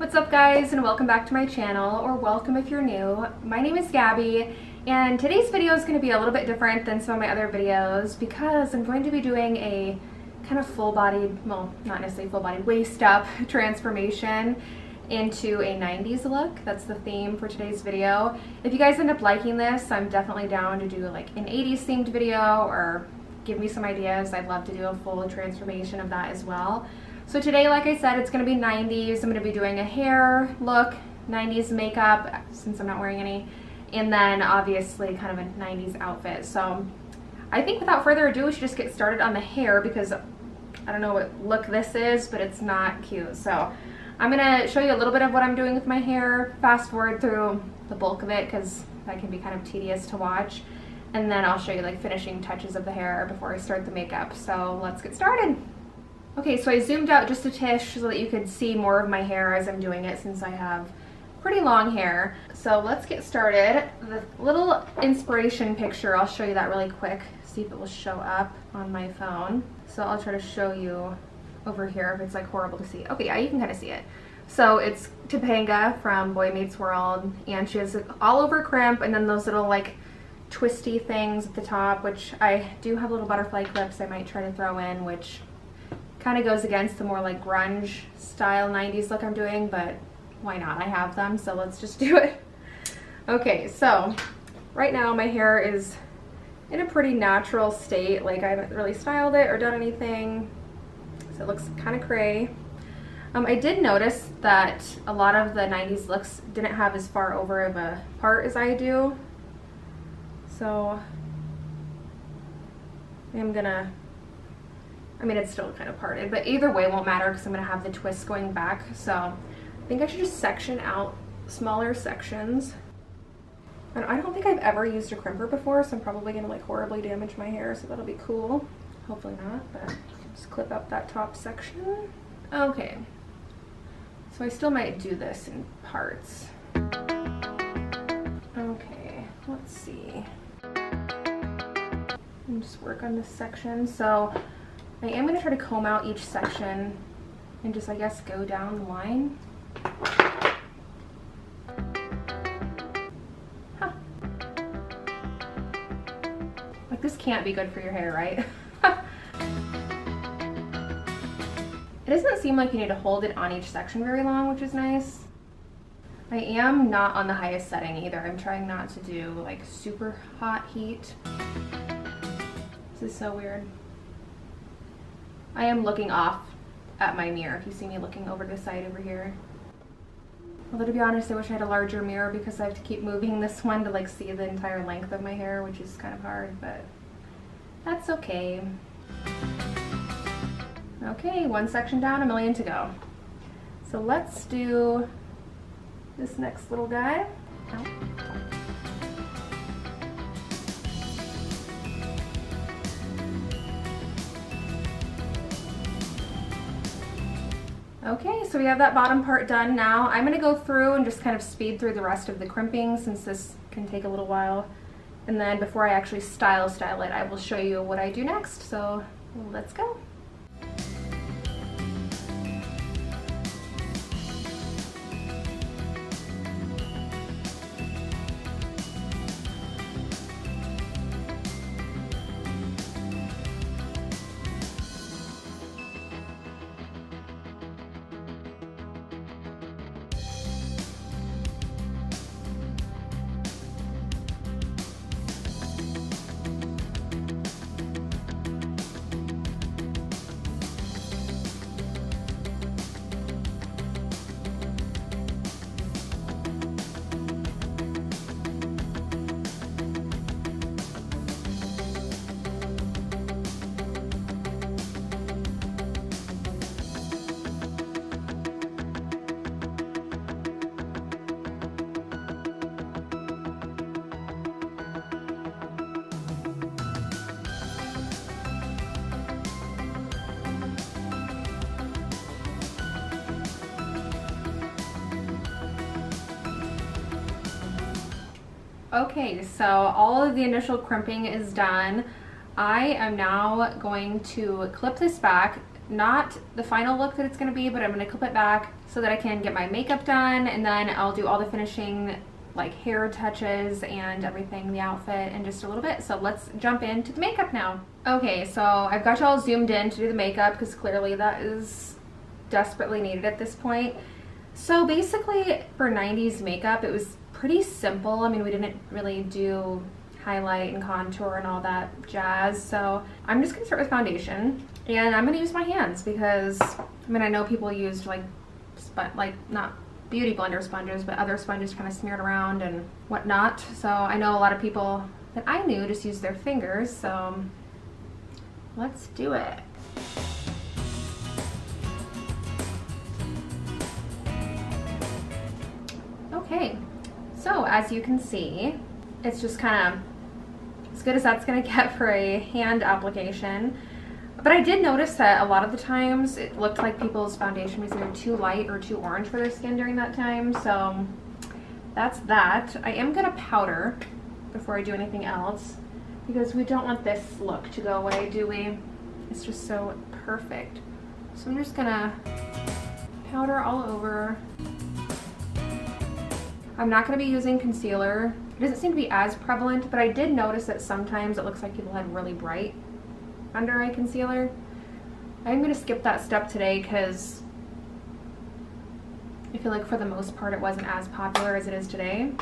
What's up guys, and welcome back to my channel, or welcome if you're new. My name is Gabby, and today's video is going to be a little bit different than some of my other videos because I'm going to be doing a kind of full-bodied, well, not necessarily full-bodied, waist-up transformation into a 90s look. That's the theme for today's video. If you guys end up liking this, I'm definitely down to do like an 80s themed video or give me some ideas. I'd love to do a full transformation of that as well. So today, like I said, it's going to be 90s. I'm going to be doing a hair look, 90s makeup, since I'm not wearing any, and then obviously kind of a 90s outfit. So I think without further ado, we should just get started on the hair because I don't know what look this is, but it's not cute. So I'm going to show you a little bit of what I'm doing with my hair, fast forward through the bulk of it because that can be kind of tedious to watch. And then I'll show you like finishing touches of the hair before I start the makeup. So let's get started. Okay, so I zoomed out just a tish so that you could see more of my hair as I'm doing it since I have pretty long hair. So let's get started. The little inspiration picture, I'll show you that really quick, see if it will show up on my phone. So I'll try to show you over here if it's like horrible to see. Okay, yeah, you can kind of see it. So it's Topanga from Boy Meets World, and she has all over crimp and then those little like twisty things at the top, which I do have little butterfly clips I might try to throw in, which kind of goes against the more like grunge style 90s look I'm doing, but why not? I have them, so let's just do it. Okay, so right now my hair is in a pretty natural state. Like I haven't really styled it or done anything, so it looks kind of cray. I did notice that a lot of the 90s looks didn't have as far over of a part as I do, so I'm gonna, I mean, it's still kind of parted, but either way won't matter because I'm going to have the twist going back. So I think I should just section out smaller sections. And I don't think I've ever used a crimper before, so I'm probably going to like horribly damage my hair, so that'll be cool. Hopefully not, but just clip up that top section. Okay, so I still might do this in parts. Okay, let's see. And just work on this section. So I am going to try to comb out each section and just, I guess, go down the line. Huh. Like, this can't be good for your hair, right? It doesn't seem like you need to hold it on each section very long, which is nice. I am not on the highest setting either. I'm trying not to do, like, super hot heat. This is so weird. I am looking off at my mirror, if you see me looking over to the side over here. Although to be honest, I wish I had a larger mirror because I have to keep moving this one to like see the entire length of my hair, which is kind of hard, but that's okay. Okay, one section down, a million to go. So let's do this next little guy. Oh. Okay, so we have that bottom part done now. I'm going to go through and just kind of speed through the rest of the crimping since this can take a little while. And then before I actually style it, I will show you what I do next. So let's go. Okay, so all of the initial crimping is done. I am now going to clip this back. not the final look that it's going to be, but I'm going to clip it back so that I can get my makeup done, and then I'll do all the finishing like hair touches and everything, the outfit, in just a little bit. So let's jump into the makeup now. Okay, so I've got y'all zoomed in to do the makeup because clearly that is desperately needed at this point. So basically for 90s makeup, it was pretty simple. I mean, we didn't really do highlight and contour and all that jazz. So I'm just gonna start with foundation, and I'm gonna use my hands because, I mean, I know people used like not beauty blender sponges, but other sponges kind of smeared around and whatnot. So I know a lot of people that I knew just used their fingers, so let's do it. Okay, so as you can see, it's just kind of as good as that's gonna get for a hand application. But I did notice that a lot of the times it looked like people's foundation was either too light or too orange for their skin during that time, so that's that. I am gonna powder before I do anything else because we don't want this look to go away, do we? It's just so perfect. So I'm just gonna powder all over. I'm not gonna be using concealer. It doesn't seem to be as prevalent, but I did notice that sometimes it looks like people had really bright under eye concealer. I'm gonna skip that step today because I feel like for the most part it wasn't as popular as it is today.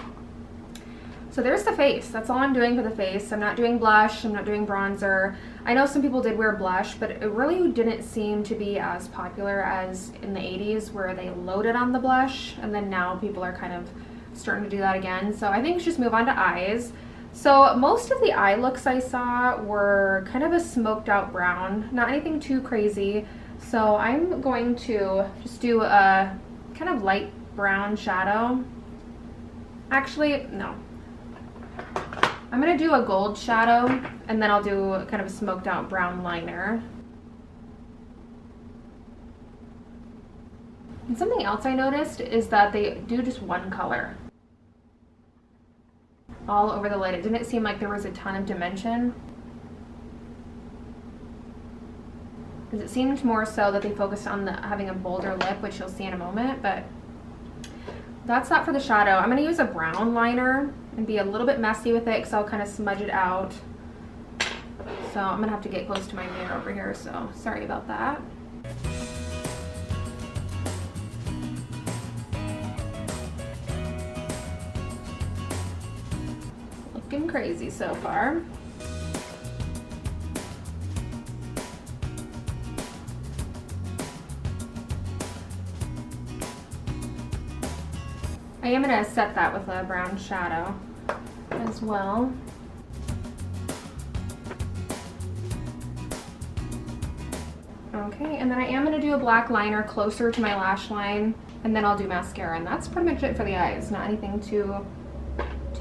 So there's the face. That's all I'm doing for the face. I'm not doing blush, I'm not doing bronzer. I know some people did wear blush, but it really didn't seem to be as popular as in the 80s where they loaded on the blush, and then now people are kind of starting to do that again. So I think let's just move on to eyes. So most of the eye looks I saw were kind of a smoked out brown, not anything too crazy. So I'm going to just do a kind of light brown shadow. Actually, no. I'm gonna do a gold shadow, and then I'll do kind of a smoked out brown liner. And something else I noticed is that they do just one color all over the lid. It didn't seem like there was a ton of dimension, because it seemed more so that they focused on having a bolder lip, which you'll see in a moment. But that's that for the shadow. I'm going to use a brown liner and be a little bit messy with it because I'll kind of smudge it out. So I'm going to have to get close to my mirror over here, so sorry about that. Looking crazy so far. I am going to set that with a brown shadow as well. Okay, and then I am going to do a black liner closer to my lash line, and then I'll do mascara, and that's pretty much it for the eyes. Not anything too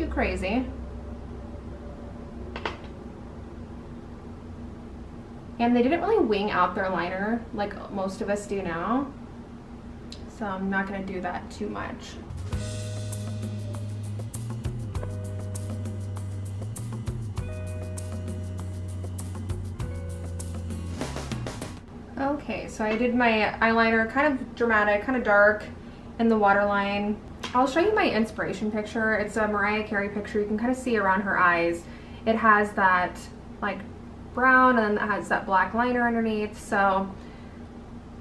crazy. And they didn't really wing out their liner like most of us do now, so I'm not going to do that too much. Okay, so I did my eyeliner kind of dramatic, kind of dark in the waterline. I'll show you my inspiration picture. It's a Mariah Carey picture. You can kind of see around her eyes. It has that like brown, and then it has that black liner underneath. So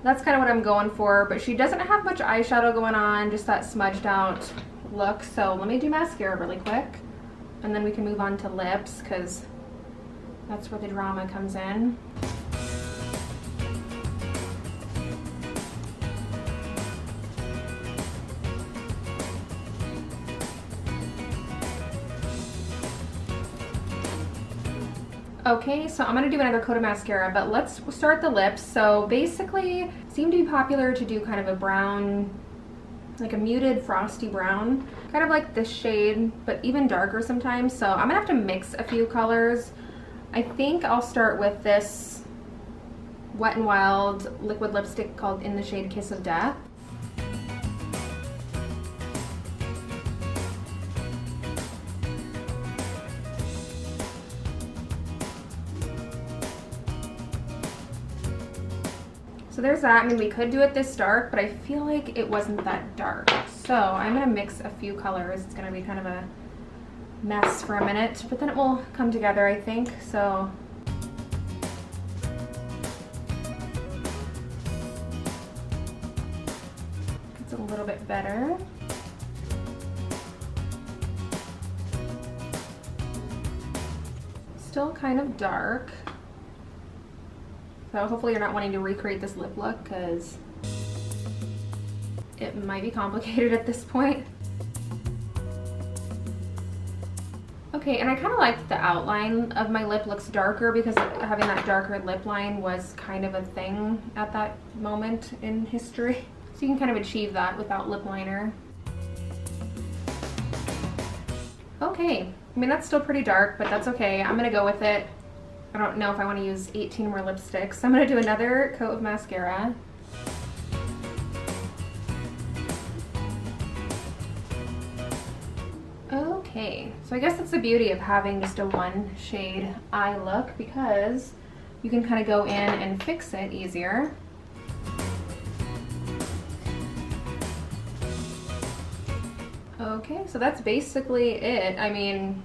that's kind of what I'm going for, but she doesn't have much eyeshadow going on, just that smudged out look. So let me do mascara really quick, and then we can move on to lips because that's where the drama comes in. Okay, so I'm gonna do another coat of mascara, but let's start the lips. So basically, seem to be popular to do kind of a brown, like a muted frosty brown, kind of like this shade, but even darker sometimes. So I'm gonna have to mix a few colors. I think I'll start with this Wet n Wild liquid lipstick called in the shade Kiss of Death. So there's that. I mean, we could do it this dark, but I feel like it wasn't that dark. So I'm gonna mix a few colors. It's gonna be kind of a mess for a minute, but then it will come together, I think. So it's a little bit better. Still kind of dark. So hopefully you're not wanting to recreate this lip look, because it might be complicated at this point. Okay, and I kind of like the outline of my lip looks darker, because having that darker lip line was kind of a thing at that moment in history. So you can kind of achieve that without lip liner. Okay, I mean that's still pretty dark, but that's okay. I'm gonna go with it. I don't know if I want to use 18 more lipsticks. So I'm gonna do another coat of mascara. Okay, so I guess that's the beauty of having just a one shade eye look, because you can kind of go in and fix it easier. Okay, so that's basically it. I mean,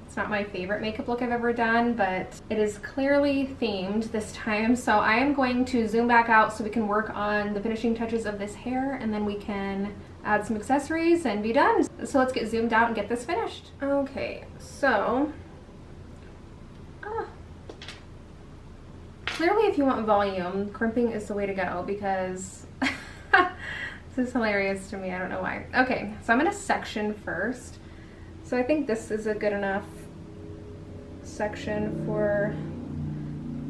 it's not my favorite makeup look I've ever done, but it is clearly themed this time. So I am going to zoom back out so we can work on the finishing touches of this hair, and then we can add some accessories and be done. So let's get zoomed out and get this finished. Okay, so clearly if you want volume, crimping is the way to go, because this is hilarious to me. I don't know why. Okay, so I'm gonna section first. So I think this is a good enough section for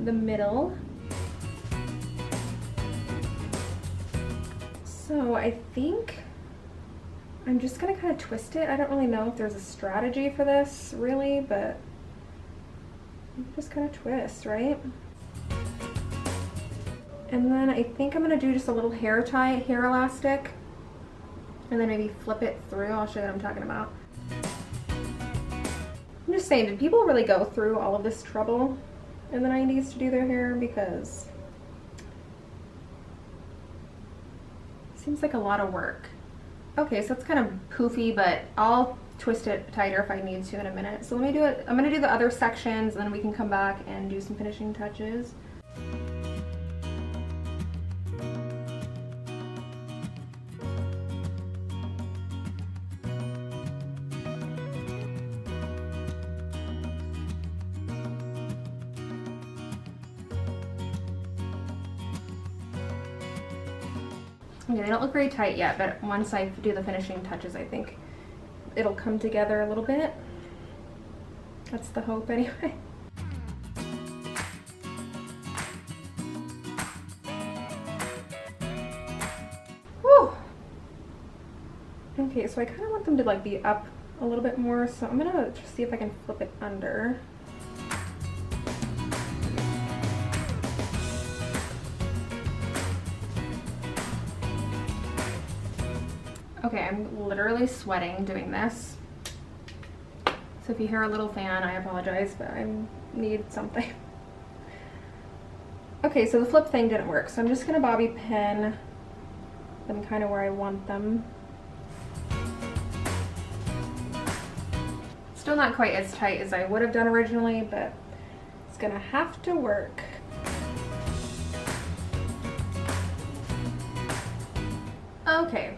the middle. So I think I'm just gonna kind of twist it. I don't really know if there's a strategy for this really, but just kind of twist, right? And then I think I'm gonna do just a little hair tie, hair elastic, and then maybe flip it through. I'll show you what I'm talking about. I'm just saying, did people really go through all of this trouble in the 90s to do their hair? Because it seems like a lot of work. Okay, so it's kind of poofy, but I'll twist it tighter if I need to in a minute. So let me do it. I'm gonna do the other sections, and then we can come back and do some finishing touches. Okay, they don't look very tight yet, but once I do the finishing touches, I think it'll come together a little bit. That's the hope anyway. Whew. Okay, so I kind of want them to like be up a little bit more, so I'm gonna just see if I can flip it under. Okay, I'm literally sweating doing this. So if you hear a little fan, I apologize, but I need something. Okay, so the flip thing didn't work, so I'm just gonna bobby pin them kind of where I want them. Still not quite as tight as I would have done originally, but it's gonna have to work. Okay.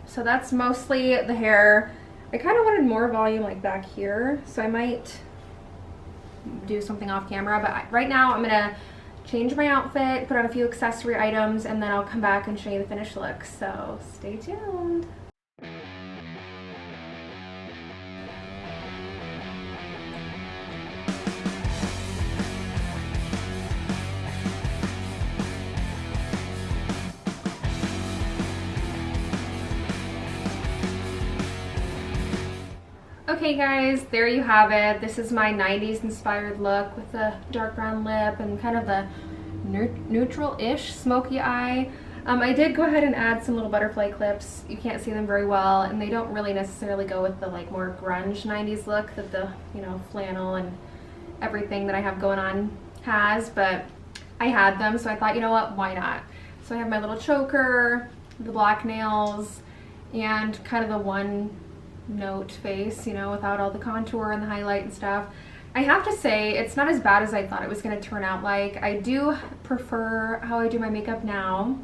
So that's mostly the hair. I kind of wanted more volume like back here, so I might do something off camera, but right now I'm gonna change my outfit, put on a few accessory items, and then I'll come back and show you the finished look, so stay tuned. Okay guys, there you have it. This is my 90s inspired look with the dark brown lip and kind of the neutral-ish smoky eye. I did go ahead and add some little butterfly clips. You can't see them very well, and they don't really necessarily go with the like more grunge 90s look that the, you know, flannel and everything that I have going on has, but I had them, so I thought, you know what, why not? So I have my little choker, the black nails, and kind of the one note face, you know, without all the contour and the highlight and stuff. I have to say, it's not as bad as I thought it was going to turn out like. I do prefer how I do my makeup now,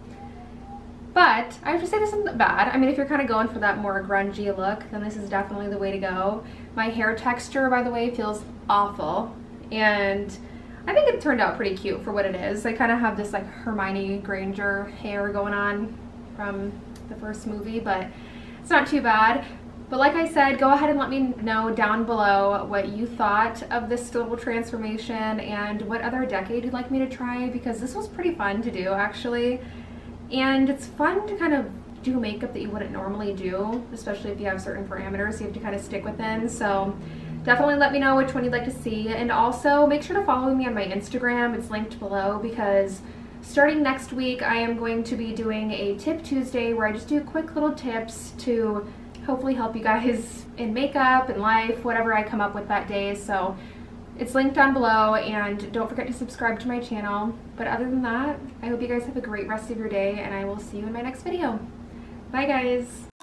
but I have to say this isn't bad. I mean, if you're kind of going for that more grungy look, then this is definitely the way to go. My hair texture, by the way, feels awful, and I think it turned out pretty cute for what it is. I kind of have this like Hermione Granger hair going on from the first movie, but it's not too bad. But like I said, go ahead and let me know down below what you thought of this little transformation and what other decade you'd like me to try, because this was pretty fun to do actually. And it's fun to kind of do makeup that you wouldn't normally do, especially if you have certain parameters you have to kind of stick within. So definitely let me know which one you'd like to see. And also make sure to follow me on my Instagram. It's linked below, because starting next week I am going to be doing a Tip Tuesday where I just do quick little tips to hopefully help you guys in makeup and life, whatever I come up with that day. So it's linked down below, and don't forget to subscribe to my channel. But other than that, I hope you guys have a great rest of your day, and I will see you in my next video. Bye guys!